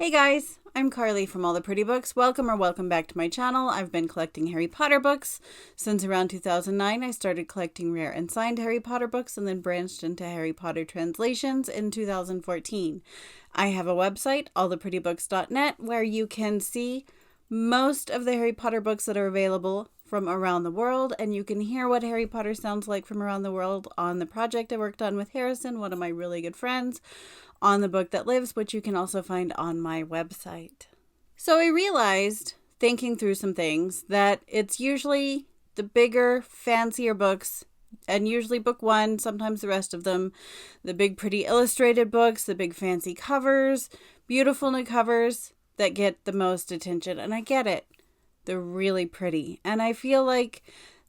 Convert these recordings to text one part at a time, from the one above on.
Hey guys, I'm Carly from All the Pretty Books. Welcome back to my channel. I've been collecting Harry Potter books since around 2009. I started collecting rare and signed Harry Potter books and then branched into Harry Potter translations in 2014. I have a website, alltheprettybooks.net, where you can see most of the Harry Potter books that are available from around the world, and you can hear what Harry Potter sounds like from around the world on the project I worked on with Harrison, one of my really good friends, on The Book That Lives, which you can also find on my website. So I realized, thinking through some things, that it's usually the bigger, fancier books, and usually book one, sometimes the rest of them, the big pretty illustrated books, the big fancy covers, beautiful new covers, that get the most attention. And I get it. They're really pretty. And I feel like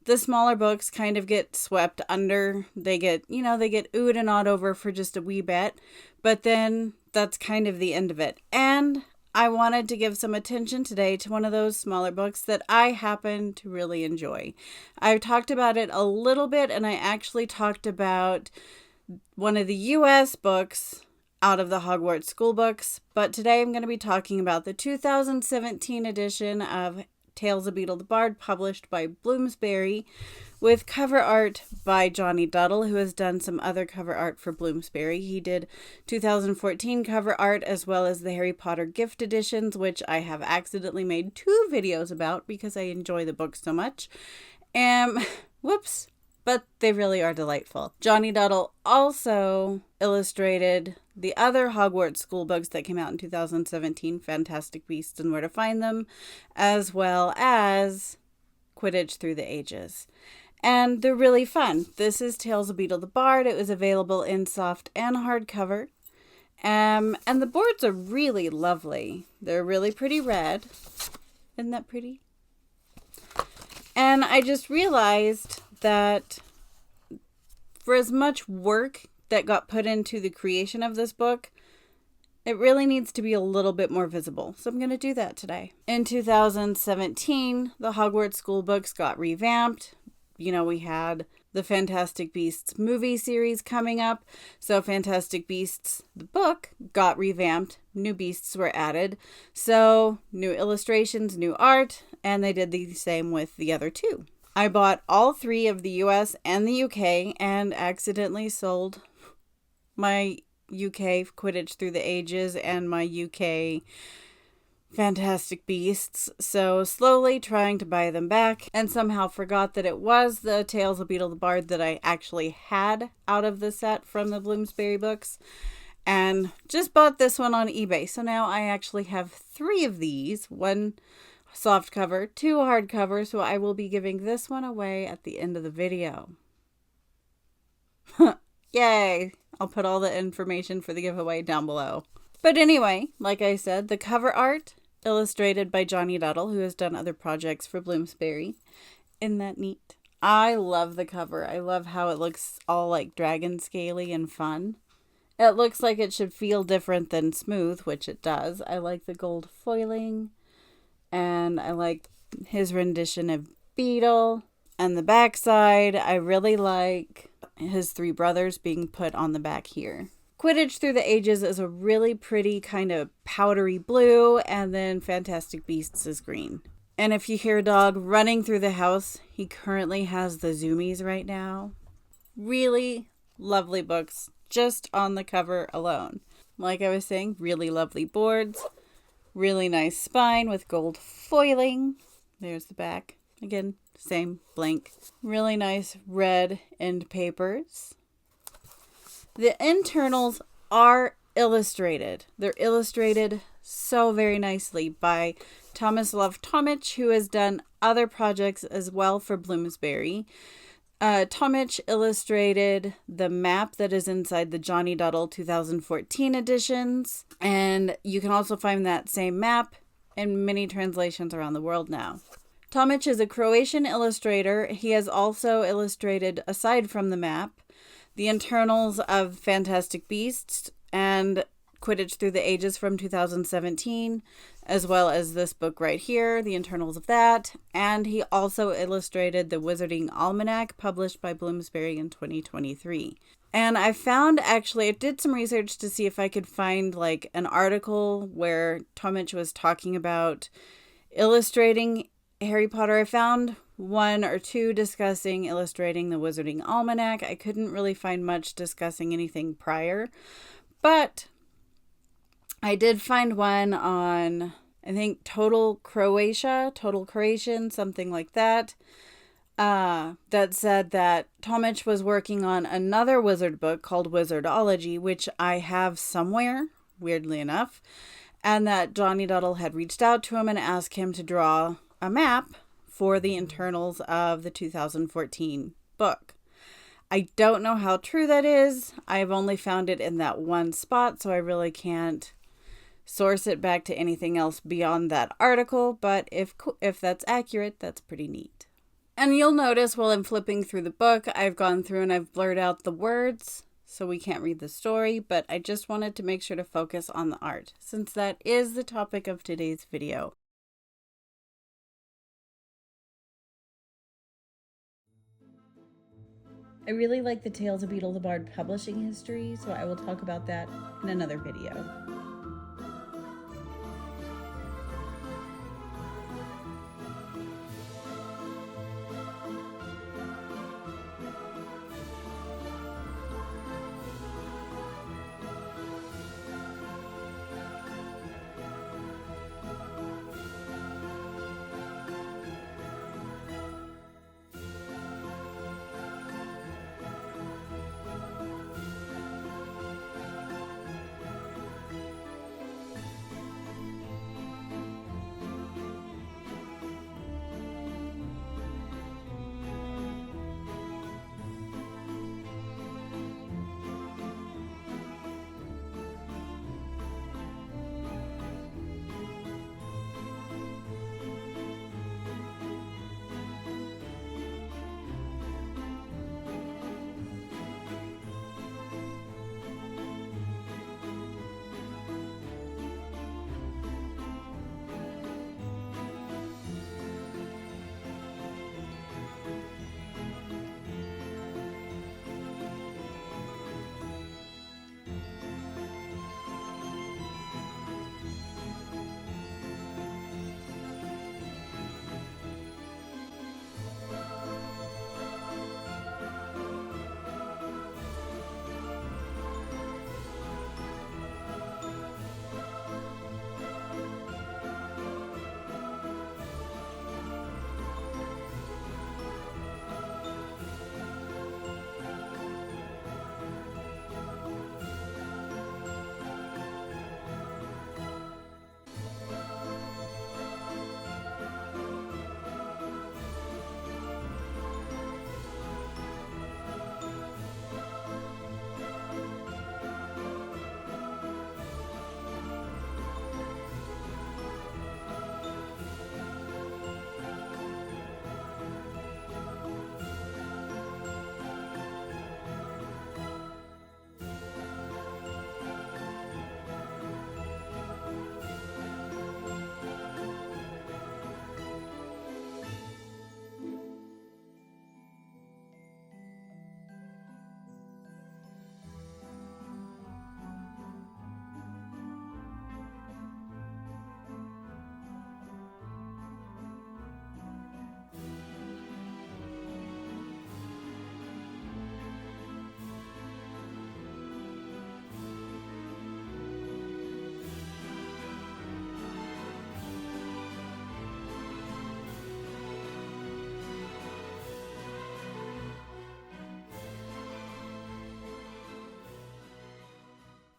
the smaller books kind of get swept under. They get oohed and awed over for just a wee bit. But then that's kind of the end of it. And I wanted to give some attention today to one of those smaller books that I happen to really enjoy. I've talked about it a little bit, and I actually talked about one of the U.S. books out of the Hogwarts school books. But today I'm going to be talking about the 2017 edition of Tales of Beedle the Bard, published by Bloomsbury, with cover art by Jonny Duddle, who has done some other cover art for Bloomsbury. He did 2014 cover art as well as the Harry Potter gift editions, which I have accidentally made 2 videos about because I enjoy the book so much. Whoops. But they really are delightful. Jonny Duddle also illustrated the other Hogwarts school books that came out in 2017, Fantastic Beasts and Where to Find Them, as well as Quidditch Through the Ages. And they're really fun. This is Tales of Beedle the Bard. It was available in soft and hardcover. And the boards are really lovely. They're really pretty red. Isn't that pretty? And I just realized that for as much work that got put into the creation of this book, it really needs to be a little bit more visible. So I'm going to do that today. In 2017, the Hogwarts school books got revamped. We had the Fantastic Beasts movie series coming up. So Fantastic Beasts, the book, got revamped. New beasts were added. So new illustrations, new art, and they did the same with the other 2. I bought all 3 of the US and the UK and accidentally sold my UK Quidditch Through the Ages and my UK Fantastic Beasts. So slowly trying to buy them back, and somehow forgot that it was the Tales of Beedle the Bard that I actually had out of the set from the Bloomsbury books, and just bought this one on eBay. So now I actually have 3 of these, 1 soft cover, 2 hardcover, so I will be giving this one away at the end of the video. Yay! I'll put all the information for the giveaway down below. But anyway, like I said, the cover art illustrated by Jonny Duddle, who has done other projects for Bloomsbury. Isn't that neat? I love the cover. I love how it looks all like dragon scaly and fun. It looks like it should feel different than smooth, which it does. I like the gold foiling. And I like his rendition of Beedle. And the backside, I really like his 3 brothers being put on the back here. Quidditch Through the Ages is a really pretty kind of powdery blue, and then Fantastic Beasts is green. And if you hear a dog running through the house, he currently has the zoomies right now. Really lovely books, just on the cover alone. Like I was saying, really lovely boards. Really nice spine with gold foiling. There's the back. Again, same blank. Really nice red end papers. The internals are illustrated. They're illustrated so very nicely by Tomislav Tomic, who has done other projects as well for Bloomsbury. Tomic illustrated the map that is inside the Jonny Duddle 2014 editions, and you can also find that same map in many translations around the world now. Tomic is a Croatian illustrator. He has also illustrated, aside from the map, the internals of Fantastic Beasts and Quidditch Through the Ages from 2017, as well as this book right here, the internals of that. And he also illustrated the Wizarding Almanac, published by Bloomsbury in 2023. And I found, actually, I did some research to see if I could find like an article where Tomic was talking about illustrating Harry Potter. I found one or two discussing illustrating the Wizarding Almanac. I couldn't really find much discussing anything prior, but I did find one on, I think, Total Croatian, something like that. That said that Tomic was working on another wizard book called Wizardology, which I have somewhere, weirdly enough, and that Jonny Duddle had reached out to him and asked him to draw a map for the internals of the 2014 book. I don't know how true that is. I've only found it in that one spot, so I really can't source it back to anything else beyond that article, but if that's accurate, that's pretty neat. And you'll notice while I'm flipping through the book, I've gone through and I've blurred out the words so we can't read the story, but I just wanted to make sure to focus on the art, since that is the topic of today's video. I really like the Tales of Beedle the Bard publishing history, so I will talk about that in another video.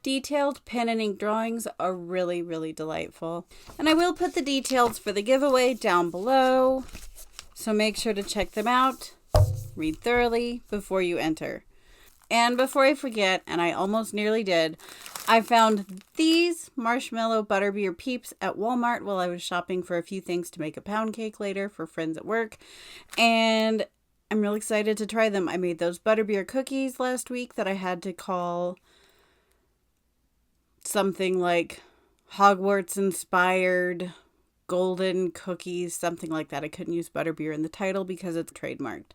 Detailed pen and ink drawings are really, really delightful. And I will put the details for the giveaway down below, so make sure to check them out, read thoroughly before you enter. And before I forget, and I almost nearly did, I found these marshmallow butterbeer peeps at Walmart while I was shopping for a few things to make a pound cake later for friends at work. And I'm really excited to try them. I made those butterbeer cookies last week that I had to call something like Hogwarts inspired golden cookies, something like that. I couldn't use butterbeer in the title because it's trademarked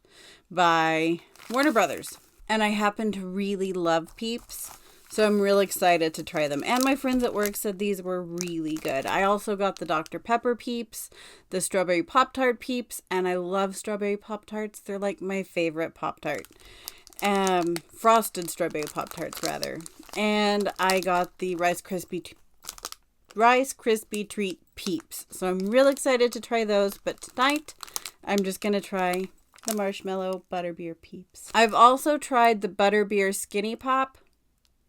by Warner Brothers. And I happen to really love Peeps. So I'm real excited to try them. And my friends at work said these were really good. I also got the Dr. Pepper Peeps, the Strawberry Pop-Tart Peeps, and I love Strawberry Pop-Tarts. They're like my favorite Pop-Tart. Frosted Strawberry Pop-Tarts, rather. And I got the Rice Krispie Treat Peeps. So I'm real excited to try those. But tonight, I'm just going to try the Marshmallow Butterbeer Peeps. I've also tried the Butterbeer Skinny Pop.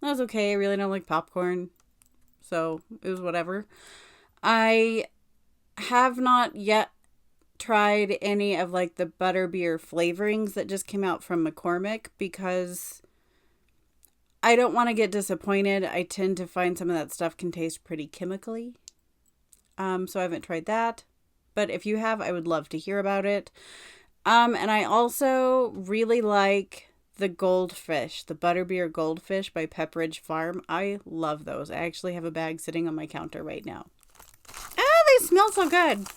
That was okay. I really don't like popcorn, so it was whatever. I have not yet tried any of like the butterbeer flavorings that just came out from McCormick because I don't want to get disappointed. I tend to find some of that stuff can taste pretty chemically. So I haven't tried that. But if you have, I would love to hear about it. And I also really like the Goldfish, the Butterbeer Goldfish by Pepperidge Farm. I love those. I actually have a bag sitting on my counter right now. They smell so good.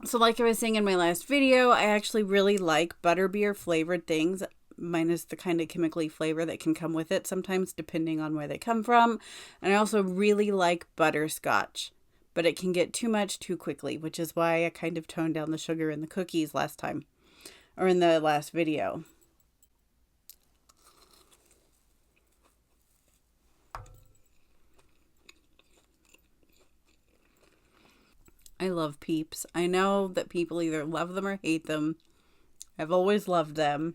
So like I was saying in my last video, I actually really like butterbeer flavored things, minus the kind of chemically flavor that can come with it sometimes depending on where they come from. And I also really like butterscotch, but it can get too much too quickly, which is why I kind of toned down the sugar in the cookies last time. Or in the last video. I love Peeps. I know that people either love them or hate them. I've always loved them.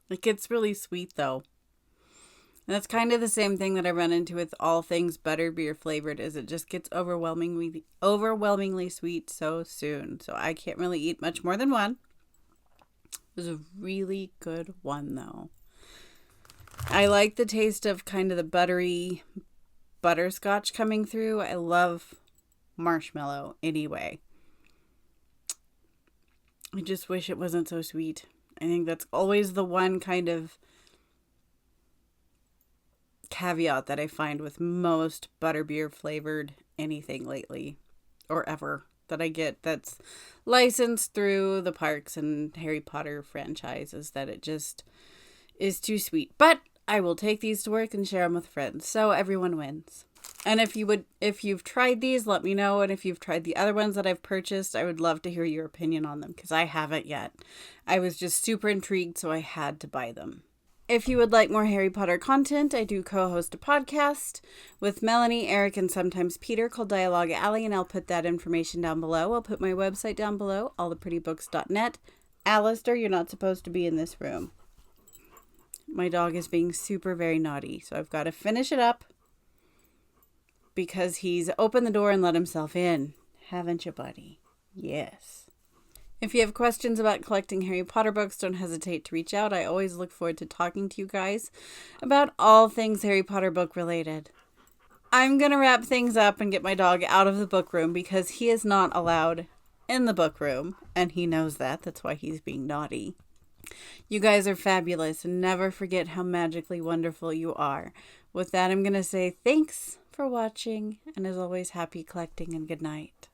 It gets really sweet though. And that's kind of the same thing that I run into with all things butterbeer flavored, is it just gets overwhelmingly sweet so soon. So I can't really eat much more than one. It was a really good one, though. I like the taste of kind of the buttery butterscotch coming through. I love marshmallow anyway. I just wish it wasn't so sweet. I think that's always the one kind of caveat that I find with most butterbeer flavored anything lately, or ever, that I get that's licensed through the Parks and Harry Potter franchises, that it just is too sweet. But I will take these to work and share them with friends, so everyone wins. And if you've tried these, let me know. And if you've tried the other ones that I've purchased, I would love to hear your opinion on them, because I haven't yet. I was just super intrigued, so I had to buy them. If you would like more Harry Potter content, I do co-host a podcast with Melanie, Eric, and sometimes Peter called Dialogue Alley, and I'll put that information down below. I'll put my website down below, alltheprettybooks.net. Alistair, you're not supposed to be in this room. My dog is being super very naughty, so I've got to finish it up because he's opened the door and let himself in. Haven't you, buddy? Yes. If you have questions about collecting Harry Potter books, don't hesitate to reach out. I always look forward to talking to you guys about all things Harry Potter book related. I'm going to wrap things up and get my dog out of the book room because he is not allowed in the book room, and he knows that. That's why he's being naughty. You guys are fabulous, and never forget how magically wonderful you are. With that, I'm going to say thanks for watching, and as always, happy collecting and good night.